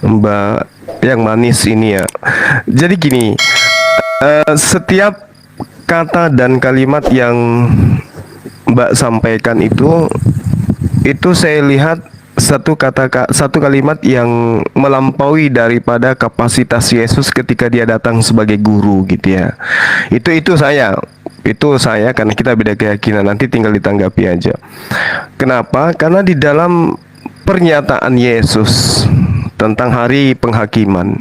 Mbak yang manis ini ya. Jadi gini, setiap kata dan kalimat yang Mbak sampaikan itu saya lihat satu kalimat yang melampaui daripada kapasitas Yesus ketika dia datang sebagai guru gitu ya. Itu saya karena kita beda keyakinan, nanti tinggal ditanggapi aja. Kenapa? Karena di dalam pernyataan Yesus tentang hari penghakiman,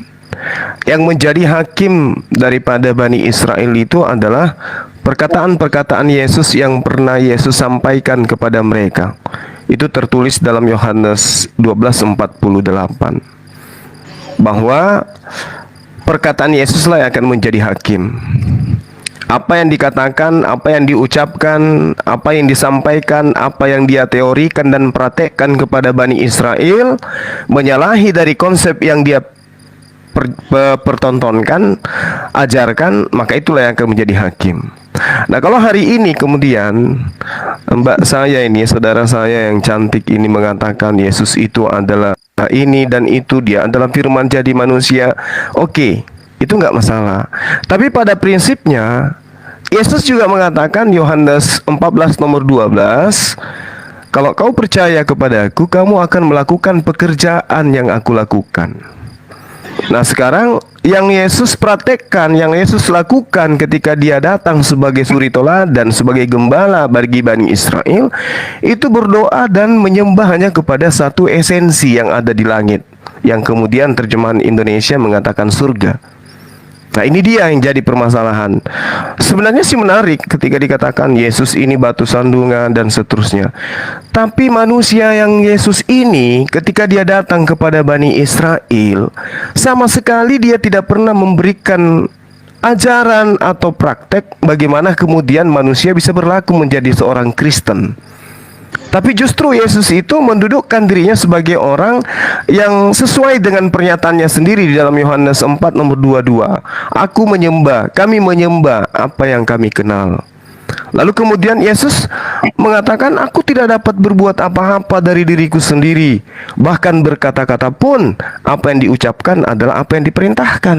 yang menjadi hakim daripada Bani Israel itu adalah perkataan-perkataan Yesus yang pernah Yesus sampaikan kepada mereka. Itu tertulis dalam Yohanes 12:48, bahwa perkataan Yesuslah yang akan menjadi hakim. Apa yang dikatakan, apa yang diucapkan, apa yang disampaikan, apa yang dia teorikan dan praktekkan kepada Bani Israel menyalahi dari konsep yang dia pertontonkan, ajarkan, maka itulah yang akan menjadi hakim. Nah, kalau hari ini kemudian Mbak saya ini, saudara saya yang cantik ini mengatakan Yesus itu adalah ini dan itu, dia adalah firman jadi manusia, oke, itu nggak masalah. Tapi pada prinsipnya Yesus juga mengatakan, Yohanes 14 nomor 12, kalau kau percaya kepadaku, kamu akan melakukan pekerjaan yang aku lakukan. Nah, sekarang yang Yesus praktekkan, yang Yesus lakukan ketika dia datang sebagai suri toladan, sebagai gembala bagi Bani Israel, itu berdoa dan menyembah hanya kepada satu esensi yang ada di langit, yang kemudian terjemahan Indonesia mengatakan surga. Nah, ini dia yang jadi permasalahan. Sebenarnya sih menarik ketika dikatakan Yesus ini batu sandungan dan seterusnya. Tapi manusia yang Yesus ini ketika dia datang kepada Bani Israel, sama sekali dia tidak pernah memberikan ajaran atau praktek bagaimana kemudian manusia bisa berlaku menjadi seorang Kristen. Tapi justru Yesus itu mendudukkan dirinya sebagai orang yang sesuai dengan pernyataannya sendiri di dalam Yohanes 4 nomor 22. Aku menyembah, kami menyembah apa yang kami kenal. Lalu kemudian Yesus mengatakan, aku tidak dapat berbuat apa-apa dari diriku sendiri. Bahkan berkata-kata pun, apa yang diucapkan adalah apa yang diperintahkan.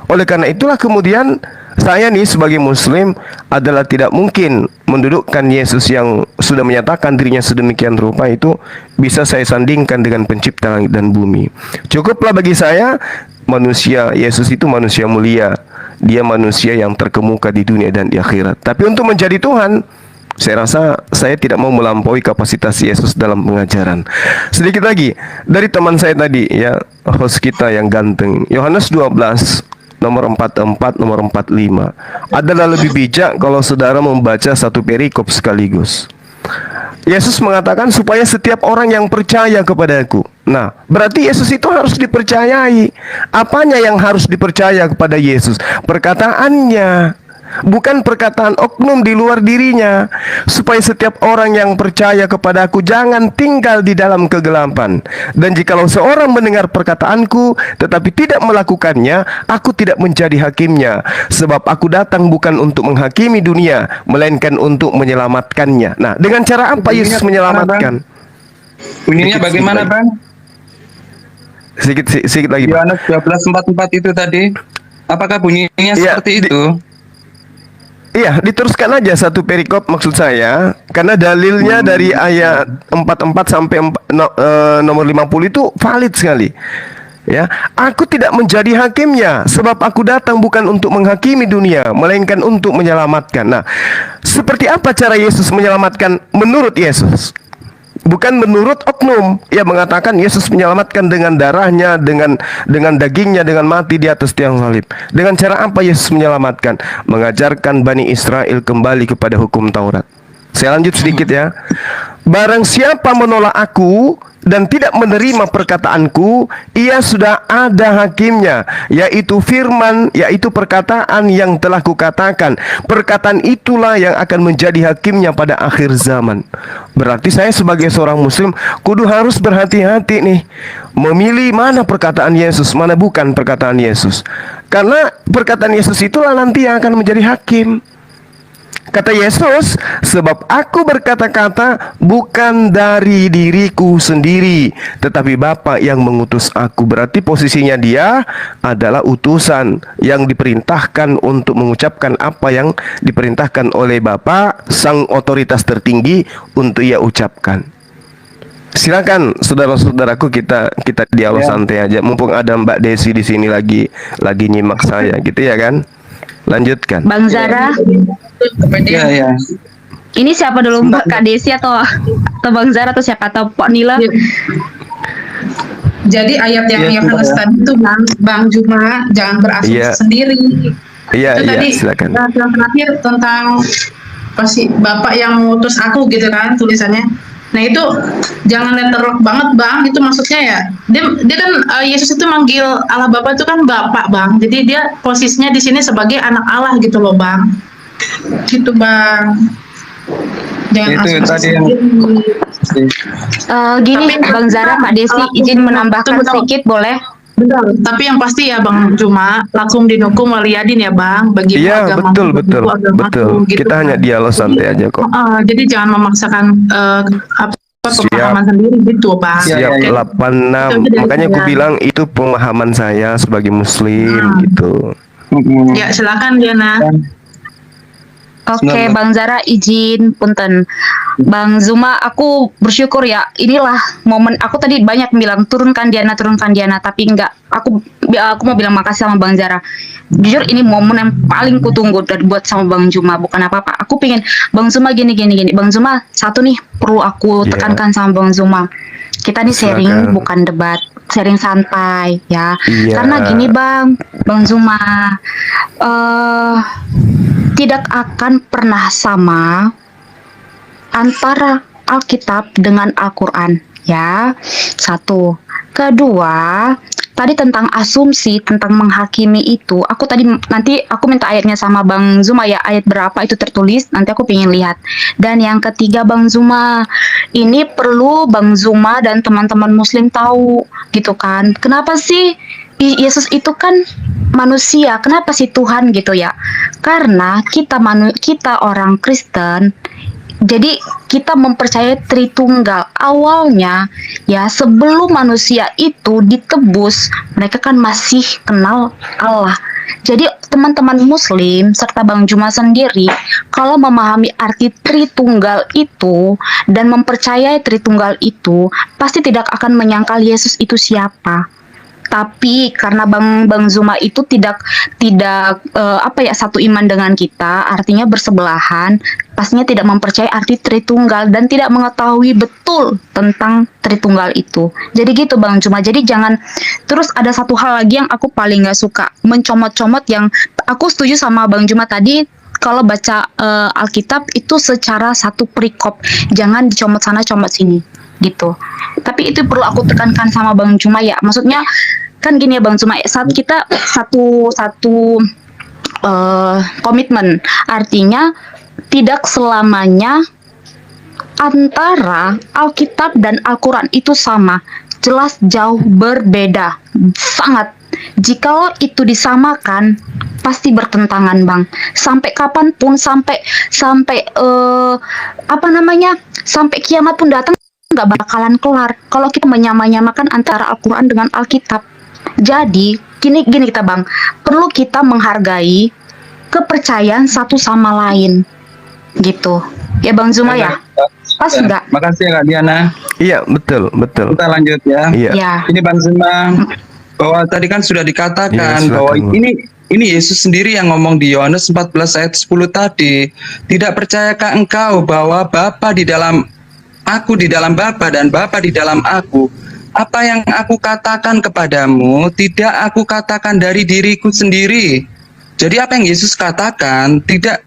Oleh karena itulah kemudian saya nih sebagai muslim adalah tidak mungkin mendudukkan Yesus yang sudah menyatakan dirinya sedemikian rupa itu bisa saya sandingkan dengan pencipta langit dan bumi. Cukuplah bagi saya manusia, Yesus itu manusia mulia. Dia manusia yang terkemuka di dunia dan di akhirat. Tapi untuk menjadi Tuhan, saya rasa saya tidak mau melampaui kapasitas Yesus dalam pengajaran. Sedikit lagi dari teman saya tadi ya, host kita yang ganteng, Yohanes 12 nomor 44, nomor 45 adalah lebih bijak kalau saudara membaca satu perikop sekaligus. Yesus mengatakan supaya setiap orang yang percaya kepadaku. Nah, berarti Yesus itu harus dipercayai. Apanya yang harus dipercaya kepada Yesus? Perkataannya, bukan perkataan oknum di luar dirinya. Supaya setiap orang yang percaya kepadaku jangan tinggal di dalam kegelapan. Dan jikalau seorang mendengar perkataanku tetapi tidak melakukannya, aku tidak menjadi hakimnya. Sebab aku datang bukan untuk menghakimi dunia, melainkan untuk menyelamatkannya. Nah, dengan cara apa Yesus menyelamatkan? Bunyinya bagaimana, Bang? Sedikit lagi, Pak. Yohanes 12:44 itu tadi. Apakah bunyinya seperti itu? Iya, diteruskan aja satu perikop maksud saya, karena dalilnya dari ayat 44 sampai nomor 50 itu valid sekali. Ya, aku tidak menjadi hakimnya, sebab aku datang bukan untuk menghakimi dunia, melainkan untuk menyelamatkan. Nah, seperti apa cara Yesus menyelamatkan menurut Yesus? Bukan menurut oknum. Ia mengatakan Yesus menyelamatkan dengan darahnya, dengan dagingnya, dengan mati di atas tiang salib. Dengan cara apa Yesus menyelamatkan? Mengajarkan Bani Israel kembali kepada hukum Taurat. Saya lanjut sedikit ya. Barang siapa menolak aku dan tidak menerima perkataanku, ia sudah ada hakimnya, yaitu firman, yaitu perkataan yang telah kukatakan. Perkataan itulah yang akan menjadi hakimnya pada akhir zaman. Berarti saya sebagai seorang muslim kudu harus berhati-hati nih, memilih mana perkataan Yesus, mana bukan perkataan Yesus. Karena perkataan Yesus itulah nanti yang akan menjadi hakim. Kata Yesus, sebab aku berkata-kata bukan dari diriku sendiri, tetapi Bapa yang mengutus aku. Berarti posisinya dia adalah utusan yang diperintahkan untuk mengucapkan apa yang diperintahkan oleh Bapa, sang otoritas tertinggi, untuk ia ucapkan. Silakan saudara-saudaraku, kita dialog Ya. santai aja. Mumpung ada Mbak Desi di sini lagi nyimak saya, gitu ya kan? Lanjutkan. Bang Zara, Ya, ya. ini siapa dulu, Mbak Kak Desi atau Bang Zara atau siapa, atau Pok Nila? Jadi ayat yang Iya, Yohanes sebentar ya. tadi itu Bang Juma jangan berasumsi Iya. sendiri. Iya, Itu iya, tadi silakan. yang terakhir tentang pasti Bapak yang mengutus aku gitu kan tulisannya. Nah itu jangan letterlock banget Bang. Itu maksudnya ya dia kan Yesus itu manggil Allah Bapa itu kan Bapak Bang. Jadi dia posisinya di sini sebagai anak Allah gitu loh Bang. Gitu Bang. Jangan Itu asumsi tadi yang sendiri. Gini, Tapi- Bang Zara, Kak Desi, izin menambahkan Tunggu. sedikit boleh? Benar. Tapi yang pasti ya Bang Juma, lakum dinukum waliyadin ya Bang. Bagi Iya, agama, betul, bagiku agamaku, betul. gitu Kita kan. hanya dialog santai aja kok. Jadi jangan memaksakan pemahaman sendiri gitu Bang. Siap. Siap, ya. 86. Itu dari Makanya aku saya. bilang itu pemahaman saya sebagai muslim gitu. Ya silakan Diana. Oke, Sebentar, Mbak. Bang Zara izin punten. Bang Zuma, aku bersyukur ya. Inilah momen aku tadi banyak bilang turunkan Diana, tapi enggak. Aku mau bilang makasih sama Bang Zara. Jujur ini momen yang paling kutunggu dan buat sama Bang Zuma, bukan apa-apa. Aku pengen Bang Zuma gini. Bang Zuma, satu nih perlu aku Iya. tekankan sama Bang Zuma. Kita nih sharing, Silakan. bukan debat, sharing santai ya. Iya. Karena gini Bang Zuma, tidak akan pernah sama antara Alkitab dengan Al-Quran, ya. Satu. Kedua, tadi tentang asumsi, tentang menghakimi itu, nanti aku minta ayatnya sama Bang Zuma ya, ayat berapa itu tertulis, nanti aku pengen lihat. Dan yang ketiga Bang Zuma, ini perlu Bang Zuma dan teman-teman muslim tahu, gitu kan. Kenapa sih Yesus itu kan manusia, kenapa sih Tuhan gitu ya? Karena kita orang Kristen, jadi kita mempercayai Tritunggal. Awalnya ya sebelum manusia itu ditebus, mereka kan masih kenal Allah. Jadi teman-teman muslim serta Bang Juma sendiri kalau memahami arti Tritunggal itu dan mempercayai Tritunggal itu, pasti tidak akan menyangkal Yesus itu siapa. Tapi karena Bang Zuma itu tidak satu iman dengan kita, artinya bersebelahan, pastinya tidak mempercayai arti Tritunggal dan tidak mengetahui betul tentang Tritunggal itu. Jadi gitu Bang Zuma. Jadi jangan terus ada satu hal lagi yang aku paling nggak suka, mencomot-comot yang aku setuju sama Bang Zuma tadi. Kalau baca Alkitab itu secara satu perikop, jangan dicomot sana comot sini gitu. Tapi itu perlu aku tekankan sama Bang Juma ya. Maksudnya kan gini ya Bang Juma, saat kita satu komitmen, artinya tidak selamanya antara Alkitab dan Al-Quran itu sama. Jelas jauh berbeda, sangat. Jikalau itu disamakan, pasti bertentangan Bang. Sampai kapanpun, sampai sampai kiamat pun datang, nggak bakalan kelar kalau kita menyamakan antara Al-Quran dengan Alkitab. Jadi gini kita Bang, perlu kita menghargai kepercayaan satu sama lain gitu ya Bang Zuma ya. Pas enggak? Makasih ya Kak Diana. Iya, betul. Kita lanjut ya. Iya. Ya. Ini Bang Zuma, bahwa tadi kan sudah dikatakan Iya, silakan, bahwa Bu. ini Yesus sendiri yang ngomong di Yohanes 14 ayat 10 tadi. Tidak percayakah engkau bahwa Bapa di dalam aku di dalam Bapa dan Bapa di dalam aku? Apa yang aku katakan kepadamu tidak aku katakan dari diriku sendiri. Jadi apa yang Yesus katakan tidak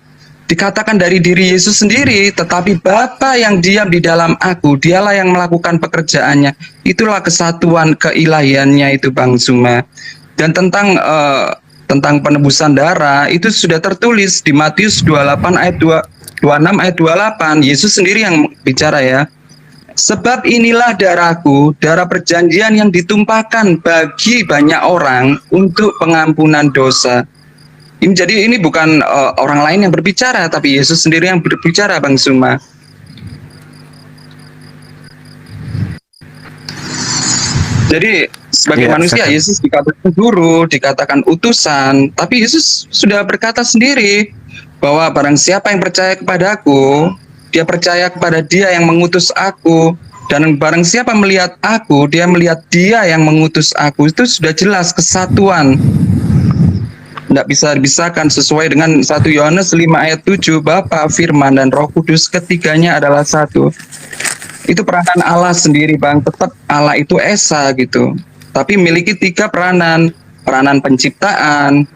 dikatakan dari diri Yesus sendiri, tetapi Bapa yang diam di dalam aku, dialah yang melakukan pekerjaannya. Itulah kesatuan keilahiannya itu Bang Zuma. Dan tentang penebusan darah itu sudah tertulis di Matius 28 ayat 26 ayat 28. Yesus sendiri yang bicara ya. Sebab inilah darahku, darah perjanjian yang ditumpahkan bagi banyak orang untuk pengampunan dosa. Jadi ini bukan orang lain yang berbicara, tapi Yesus sendiri yang berbicara, Bang Zuma. Jadi sebagai Iya, manusia, silakan. Yesus dikatakan guru, dikatakan utusan, tapi Yesus sudah berkata sendiri bahwa barang siapa yang percaya kepadaku, dia percaya kepada Dia yang mengutus aku, dan barang siapa melihat aku, dia melihat Dia yang mengutus aku. Itu sudah jelas kesatuan. Tidak bisa dipisahkan sesuai dengan 1 Yohanes 5 ayat 7, Bapa, Firman, dan Roh Kudus ketiganya adalah satu. Itu peranan Allah sendiri, Bang. Tetap Allah itu esa gitu. Tapi memiliki 3 peranan. Peranan penciptaan,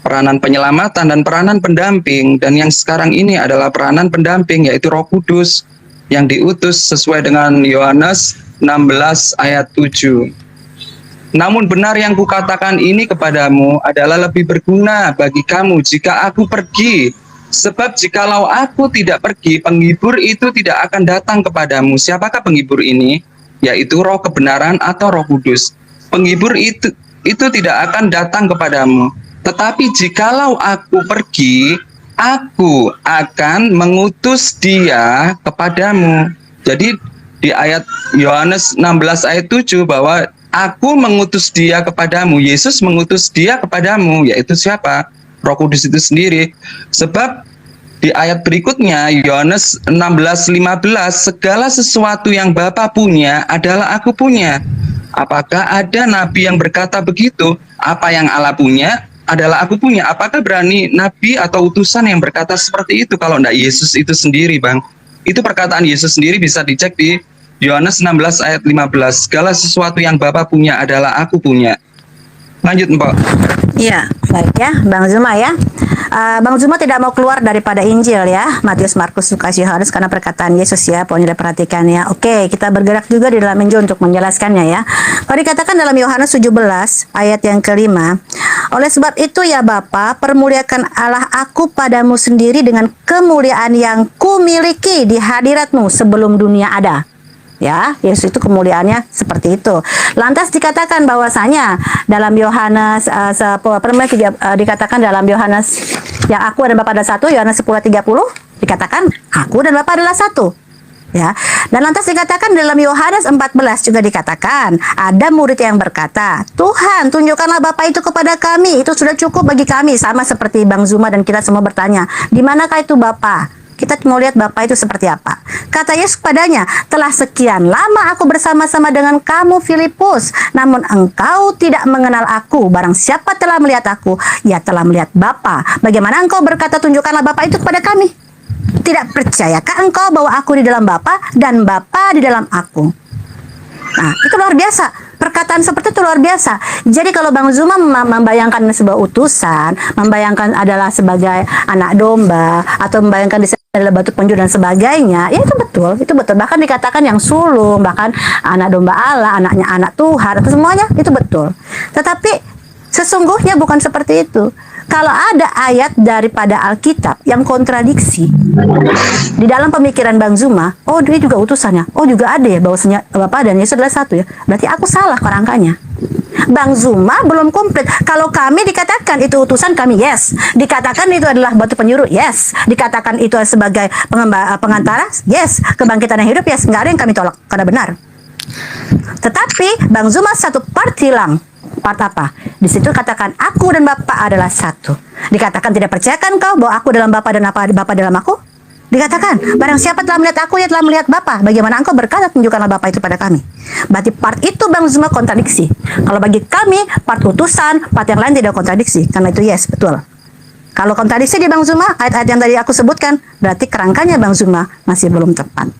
peranan penyelamatan, dan peranan pendamping. Dan yang sekarang ini adalah peranan pendamping, yaitu Roh Kudus yang diutus sesuai dengan Yohanes 16 ayat 7. Namun benar yang kukatakan ini kepadamu adalah lebih berguna bagi kamu jika aku pergi. Sebab jikalau aku tidak pergi, penghibur itu tidak akan datang kepadamu. Siapakah penghibur ini? Yaitu Roh kebenaran atau Roh Kudus. Penghibur itu tidak akan datang kepadamu. Tetapi jikalau aku pergi, aku akan mengutus Dia kepadamu. Jadi di ayat Yohanes 16 ayat 7 bahwa aku mengutus Dia kepadamu. Yesus mengutus Dia kepadamu, yaitu siapa? Roh Kudus itu sendiri. Sebab di ayat berikutnya Yohanes 16:15, segala sesuatu yang Bapa punya adalah aku punya. Apakah ada nabi yang berkata begitu? Apa yang Allah punya adalah aku punya. Apakah berani nabi atau utusan yang berkata seperti itu? Kalau tidak Yesus itu sendiri, Bang. Itu perkataan Yesus sendiri, bisa dicek di Yohanes 16 ayat 15. Segala sesuatu yang Bapa punya adalah aku punya. Lanjut, Mbak. Iya, baik ya, Bang Zuma ya. Bang Zuma tidak mau keluar daripada Injil ya, Matius, Markus, Lukas, Yohanes, karena perkataan Yesus ya, pokoknya diperhatikan ya. Oke, kita bergerak juga di dalam Injil untuk menjelaskannya ya. Kalau dikatakan dalam Yohanes 17 ayat yang kelima, oleh sebab itu ya Bapa, permuliakan Allah aku padamu sendiri dengan kemuliaan yang kumiliki di hadiratmu sebelum dunia ada. Ya, Yesus itu kemuliaannya seperti itu. Lantas dikatakan bahwasanya dalam Yohanes dikatakan dalam Yohanes yang aku dan Bapa adalah satu, Yohanes 10:30 dikatakan aku dan Bapa adalah satu. Ya. Dan lantas dikatakan dalam Yohanes 14 juga dikatakan ada murid yang berkata, "Tuhan, tunjukkanlah Bapa itu kepada kami, itu sudah cukup bagi kami." Sama seperti Bang Zuma dan kita semua bertanya, "Di manakah itu Bapa?" Kita mau lihat Bapa itu seperti apa. Kata Yesus kepadanya, "Telah sekian lama aku bersama-sama dengan kamu, Filipus, namun engkau tidak mengenal aku. Barang siapa telah melihat aku, ia telah melihat Bapa. Bagaimana engkau berkata, tunjukkanlah Bapa itu kepada kami? Tidak percayakah engkau bahwa aku di dalam Bapa dan Bapa di dalam aku?" Nah, itu luar biasa. Perkataan seperti itu luar biasa. Jadi kalau Bang Zuma membayangkan sebuah utusan, membayangkan adalah sebagai anak domba, atau membayangkan di sana adalah batu penjuru dan sebagainya, ya itu betul, itu betul. Bahkan dikatakan yang sulung, bahkan anak domba Allah, anaknya anak Tuhan, atau semuanya itu betul. Tetapi sesungguhnya bukan seperti itu. Kalau ada ayat daripada Alkitab yang kontradiksi di dalam pemikiran Bang Zuma, oh dia juga utusannya, oh juga ada ya bahwasanya Bapa dan Yesus adalah satu ya, berarti aku salah kerangkanya. Bang Zuma belum komplit. Kalau kami dikatakan itu utusan kami, yes. Dikatakan itu adalah batu penjuru, yes. Dikatakan itu sebagai pengantara, yes. Kebangkitan yang hidup, yes. Nggak ada yang kami tolak karena benar. Tetapi Bang Zuma satu part hilang. Part apa? Di situ katakan aku dan Bapa adalah satu. Dikatakan tidak percayakan kau bahwa aku dalam Bapa dan Bapa dalam aku? Dikatakan barang siapa telah melihat aku, ia telah melihat Bapa. Bagaimana engkau berkata tunjukkanlah Bapa itu pada kami? Berarti part itu Bang Zuma kontradiksi. Kalau bagi kami part utusan, part yang lain tidak kontradiksi. Karena itu yes, betul. Kalau kontradiksi di Bang Zuma, ayat-ayat yang tadi aku sebutkan, berarti kerangkanya Bang Zuma masih belum tepat.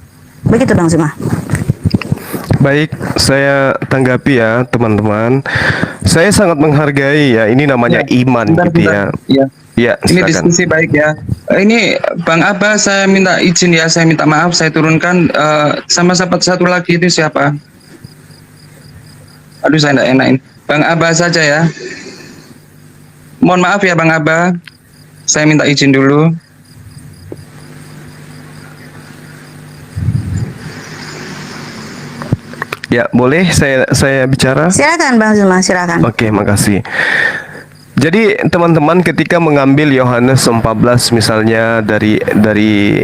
Begitu Bang Zuma. Baik, saya tanggapi ya teman-teman. Saya sangat menghargai ya, ini namanya iman gitu ya. Ya. Ya, Ini silakan. diskusi baik ya. Ini Bang Abba, saya minta izin ya, saya minta maaf, saya turunkan sama sahabat satu lagi itu siapa? Aduh, saya enggak enakin. Bang Abba saja ya. Mohon maaf ya Bang Abba, saya minta izin dulu. Ya, boleh saya bicara? Silakan Bang Zuma, silakan. Oke, makasih. Jadi teman-teman ketika mengambil Yohanes 14 misalnya dari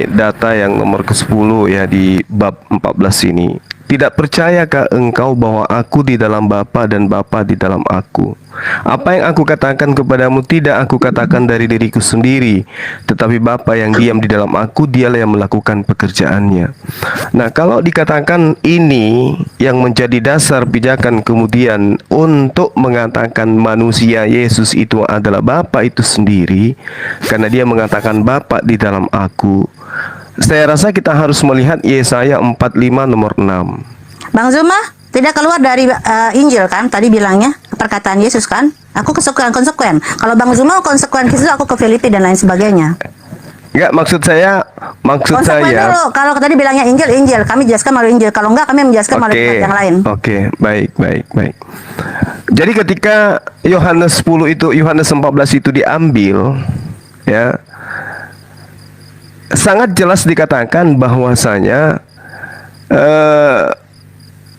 data yang nomor ke-10 ya di bab 14 ini. Tidak percayakah engkau bahwa aku di dalam Bapa dan Bapa di dalam aku? Apa yang aku katakan kepadamu tidak aku katakan dari diriku sendiri, tetapi Bapa yang diam di dalam aku, dialah yang melakukan pekerjaannya. Nah, kalau dikatakan ini yang menjadi dasar pijakan kemudian untuk mengatakan manusia Yesus itu adalah Bapa itu sendiri, karena dia mengatakan Bapa di dalam aku. Saya rasa kita harus melihat Yesaya 45 nomor 6. Bang Zuma tidak keluar dari Injil kan? Tadi bilangnya perkataan Yesus kan? Aku konsekuen. Kalau Bang Zuma konsekuen ke situ, aku ke Filipi dan lain sebagainya. Enggak, maksud saya Konsekuen dulu. Kalau tadi bilangnya Injil, kami jelaskan melalui Injil. Kalau enggak, kami menjelaskan melalui kitab yang lain. Oke, baik. Jadi ketika Yohanes 14 itu diambil, ya, sangat jelas dikatakan bahwasanya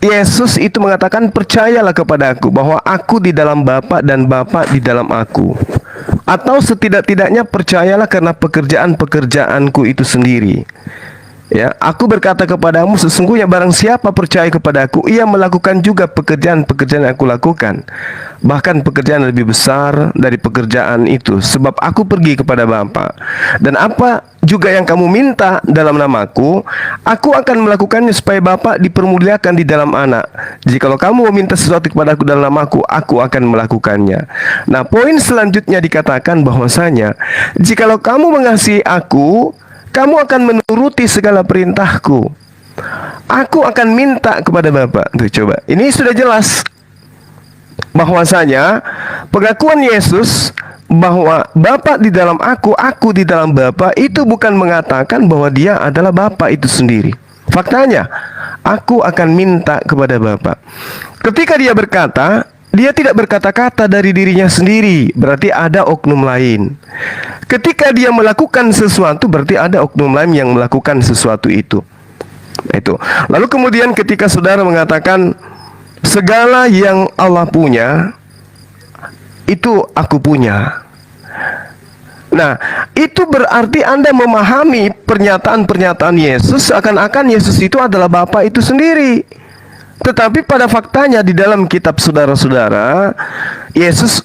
Yesus itu mengatakan percayalah kepada aku bahwa aku di dalam Bapa dan Bapa di dalam aku. Atau setidak-tidaknya percayalah karena pekerjaan-pekerjaanku itu sendiri. Ya, aku berkata kepadamu sesungguhnya barang siapa percaya kepadaku, ia melakukan juga pekerjaan-pekerjaan yang aku lakukan. Bahkan pekerjaan lebih besar dari pekerjaan itu, sebab aku pergi kepada Bapa. Dan apa juga yang kamu minta dalam namaku, aku akan melakukannya supaya Bapa dipermuliakan di dalam Anak. Jikalau kamu meminta sesuatu kepadaku dalam namaku, aku akan melakukannya. Nah, poin selanjutnya dikatakan bahwasanya jikalau kamu mengasihi aku, kamu akan menuruti segala perintahku. Aku akan minta kepada Bapa. Tuh, coba. Ini sudah jelas bahwasanya pengakuan Yesus bahwa Bapa di dalam aku di dalam Bapa, itu bukan mengatakan bahwa dia adalah Bapa itu sendiri. Faktanya, aku akan minta kepada Bapa. Ketika dia berkata, dia tidak berkata-kata dari dirinya sendiri, berarti ada oknum lain. Ketika dia melakukan sesuatu, berarti ada oknum lain yang melakukan sesuatu itu. Itu. Lalu kemudian ketika saudara mengatakan segala yang Allah punya, itu aku punya. Nah, itu berarti Anda memahami pernyataan-pernyataan Yesus seakan-akan Yesus itu adalah Bapa itu sendiri. Tetapi pada faktanya di dalam kitab saudara-saudara, Yesus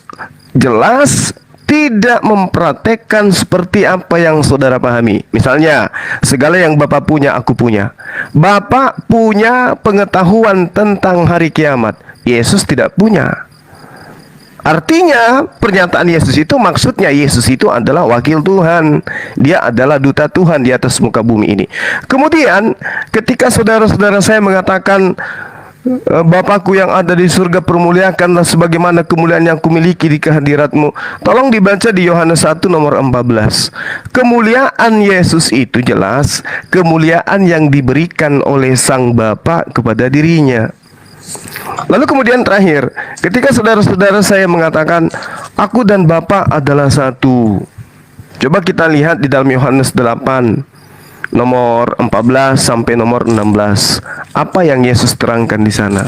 jelas tidak mempraktekkan seperti apa yang saudara pahami. Misalnya, segala yang Bapa punya, aku punya. Bapa punya pengetahuan tentang hari kiamat. Yesus tidak punya. Artinya, pernyataan Yesus itu maksudnya Yesus itu adalah wakil Tuhan. Dia adalah duta Tuhan di atas muka bumi ini. Kemudian, ketika saudara-saudara saya mengatakan, Bapakku yang ada di surga, permuliakanlah sebagaimana kemuliaan yang kumiliki di kehadiratmu. Tolong dibaca di Yohanes 1 nomor 14. Kemuliaan Yesus itu jelas kemuliaan yang diberikan oleh Sang Bapa kepada dirinya. Lalu kemudian terakhir, ketika saudara-saudara saya mengatakan aku dan Bapa adalah satu. Coba kita lihat di dalam Yohanes 8 nomor 14 sampai nomor 16. Apa yang Yesus terangkan di sana?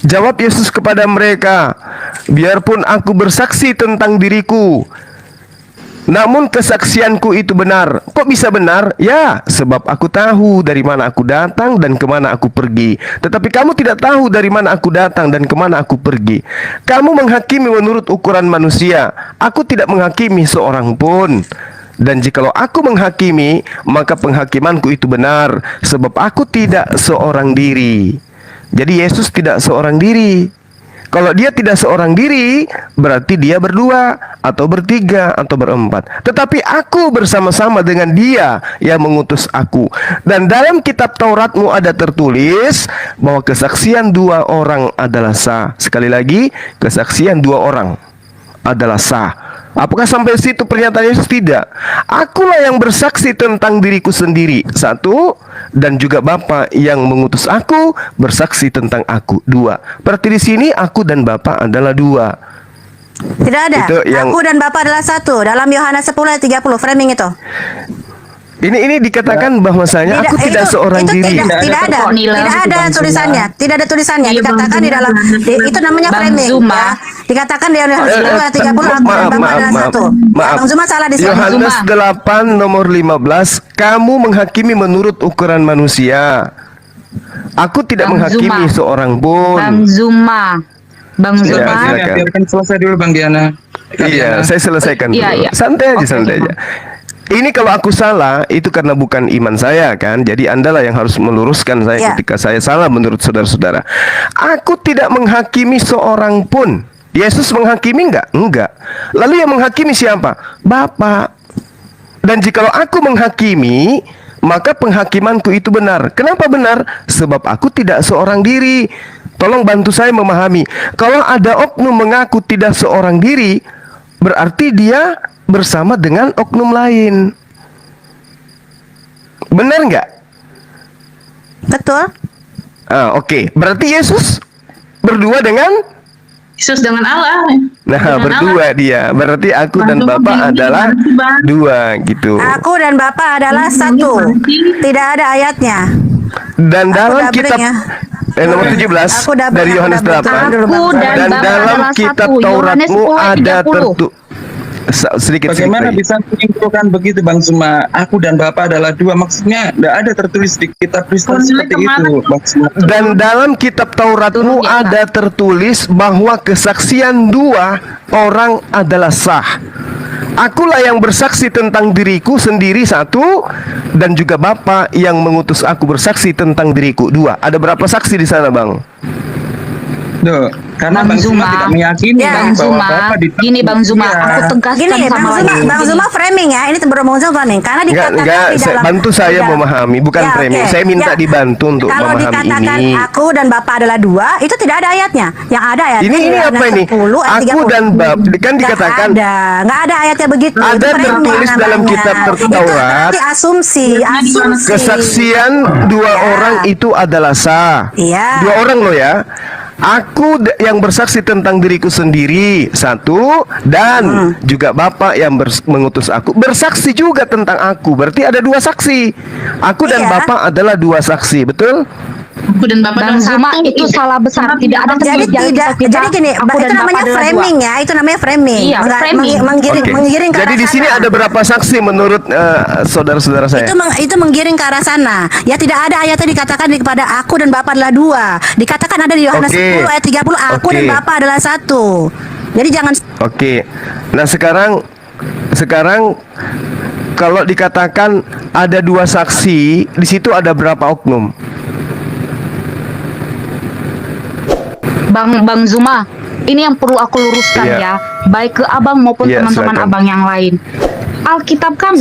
Jawab Yesus kepada mereka, biarpun aku bersaksi tentang diriku, namun kesaksianku itu benar. Kok bisa benar? Ya, sebab aku tahu dari mana aku datang dan kemana aku pergi. Tetapi kamu tidak tahu dari mana aku datang dan kemana aku pergi. Kamu menghakimi menurut ukuran manusia. Aku tidak menghakimi seorang pun. Dan jikalau aku menghakimi, maka penghakimanku itu benar, sebab aku tidak seorang diri. Jadi Yesus tidak seorang diri. Kalau dia tidak seorang diri, berarti dia berdua, atau bertiga, atau berempat. Tetapi aku bersama-sama dengan dia yang mengutus aku. Dan dalam kitab Tauratmu ada tertulis bahwa kesaksian dua orang adalah sah. Sekali lagi, kesaksian dua orang adalah sah. Apakah sampai situ pernyataan Yesus? Tidak. Akulah yang bersaksi tentang diriku sendiri, satu, dan juga Bapa yang mengutus aku bersaksi tentang aku, dua. Berarti di sini aku dan Bapa adalah dua. Tidak ada. Aku dan Bapa adalah satu. Dalam Yohanes 10 ayat 30 framing itu. Ini dikatakan bahwasanya aku tidak seorang diri. Tidak ada tulisannya. Tidak ada tulisannya. Dikatakan di dalam itu namanya framing. Ya. Dikatakan di Yohanes 10 ayat 30 aku dan Bapa adalah satu. Bang Zuma salah di sini. Yohanes 8 nomor 15, kamu menghakimi menurut ukuran manusia. Aku tidak Bang menghakimi Zuma. seorang pun. Bang Zuma. Bang Ya, Zuma. silakan. Biarkan selesai dulu Bang Diana. Iya, saya selesaikan dulu. Iya, iya. Santai aja, Oke, santai Zuma. aja. Ini kalau aku salah, itu karena bukan iman saya kan. Jadi Andalah yang harus meluruskan saya Ya. ketika saya salah menurut saudara-saudara. Aku tidak menghakimi seorang pun. Yesus menghakimi enggak? Enggak. Lalu yang menghakimi siapa? Bapa. Dan jikalau aku menghakimi, maka penghakimanku itu benar. Kenapa benar? Sebab aku tidak seorang diri. Tolong bantu saya memahami. Kalau ada oknum mengaku tidak seorang diri, berarti dia bersama dengan oknum lain. Benar nggak? Betul. Oke. Berarti Yesus berdua dengan? Yesus dengan Allah. Nah, Dengan berdua dia. Berarti aku dan Bang, Bapa Bang, adalah Bang. dua gitu. Aku dan Bapa adalah satu. Tidak ada ayatnya. Dan dalam udah kitab bring ya. nomor 17 Aku udah dari bring, Yohanes aku udah 8 bring dulu, Bang. dan Bapa dalam adalah kitab satu. Yohanes Tauratmu 10 ayat ada 30. sedikit Bagaimana lagi. bisa menyimpulkan begitu Bang Zuma? Aku dan Bapa adalah dua. Maksudnya tidak ada tertulis di kitab Kristen seperti itu Bang Zuma. Dan dalam kitab Tauratmu Turun ya, Kak. ada tertulis bahwa kesaksian dua orang adalah sah. Akulah yang bersaksi tentang diriku sendiri satu, dan juga Bapa yang mengutus aku bersaksi tentang diriku dua. Ada berapa saksi di sana, Bang? Duh, karena Bang Bang Zuma Zuma. tidak meyakini Ya, Bang bahwa Zuma, Bapa di gini Bang Zuma, Iya. aku tegaskan Gini, sama Bang Zuma framing ya. Ini baru Bang Zuma framing. Karena dikatakan Enggak, di dalam bantu saya di dalam- memahami, bukan Ya, framing. oke. Saya minta Ya. dibantu untuk Kalau memahami dikatakan ini. aku dan Bapa adalah dua, itu tidak ada ayatnya. Yang ada ayatnya Ini di apa Yohanes ini? 10 ayat Aku 30. dan Bapa, kan dikatakan Nggak ada ayatnya begitu. Ada Itu framing tertulis dalam namanya. kitab Itu Taurat. berarti asumsi. kesaksian dua Ya. orang itu adalah sah. Iya. Dua orang loh ya. Aku yang bersaksi tentang diriku sendiri satu, dan juga Bapa yang mengutus aku bersaksi juga tentang aku. Berarti ada dua saksi. Aku dan Iya. Bapa adalah dua saksi, betul? Aku dan Bapak Bang adalah Zuma satu. itu salah besar. Tidak ada Jadi tertulis tidak, jadi gini, aku itu dan Bapa namanya adalah framing dua. ya, itu namanya framing. Iya, framing. Oke. Menggiring ke Jadi arah di sini sana. ada berapa saksi menurut saudara-saudara saya? Itu menggiring ke arah sana. Ya tidak ada ayatnya dikatakan kepada aku dan Bapa adalah dua. Dikatakan ada di Yohanes Oke. 10 ayat 30 aku Oke. dan Bapa adalah satu. Jadi jangan Oke. Nah, sekarang kalau dikatakan ada dua saksi, di situ ada berapa oknum? Bang Zuma, ini yang perlu aku luruskan Iya. ya, baik ke abang maupun Iya, teman-teman silakan. abang yang lain. Alkitab kami